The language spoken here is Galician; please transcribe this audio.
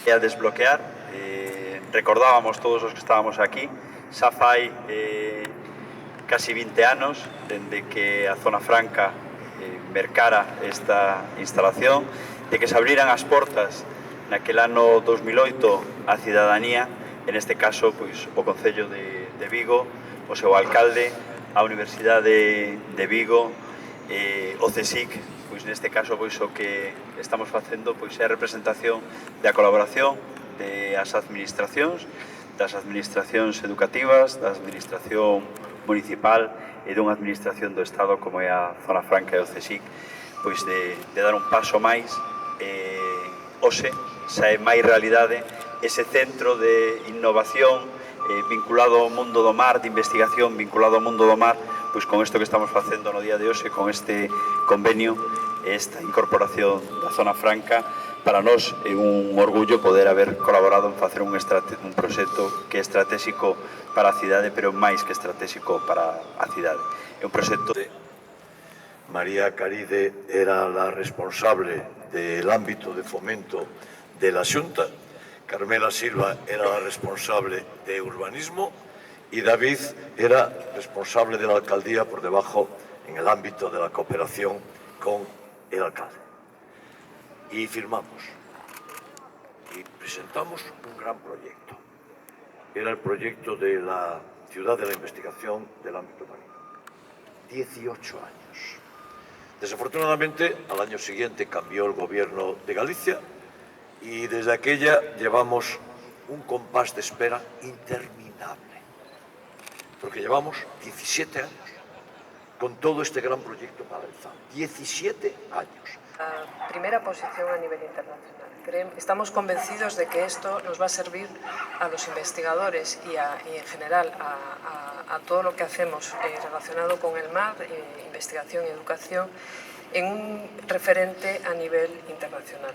A desbloquear, recordábamos todos os que estábamos aquí, xa fai casi 20 anos dende que a Zona Franca mercara esta instalación, de que se abriran as portas naquel ano 2008 a cidadanía, en este caso pois, o Concello de Vigo, o seu alcalde, a Universidade de Vigo, o CSIC, pois neste caso pois o que estamos facendo pois é a representación da colaboración das administracións educativas, da administración municipal e dunha administración do Estado como é a Zona Franca e o CSIC, pois de dar un paso máis hoxe xa é máis realidade ese centro de innovación vinculado ao mundo do mar, de investigación vinculado ao mundo do mar, pois con isto que estamos facendo no día de hoxe, con este convenio, esta incorporación da Zona Franca, para nós é un orgullo poder haber colaborado en facer un proxecto que é estratégico para a cidade, pero máis que estratégico para a cidade. É un proxecto... María Caride era la responsable del ámbito de fomento de la Xunta, Carmela Silva era la responsable de urbanismo y David era responsable de la alcaldía por debajo en el ámbito de la cooperación con el alcalde. Y firmamos y presentamos un gran proyecto. Era el proyecto de la ciudad de la investigación del ámbito marino. 18 años. Desafortunadamente, al año siguiente cambió el gobierno de Galicia y desde aquella llevamos un compás de espera interminable, porque llevamos 17 años con todo este gran proyecto paralizado. 17 años. La primera posición a nivel internacional. Estamos convencidos de que esto nos va a servir a los investigadores y en general a todo lo que hacemos relacionado con el mar, investigación y educación, en un referente a nivel internacional.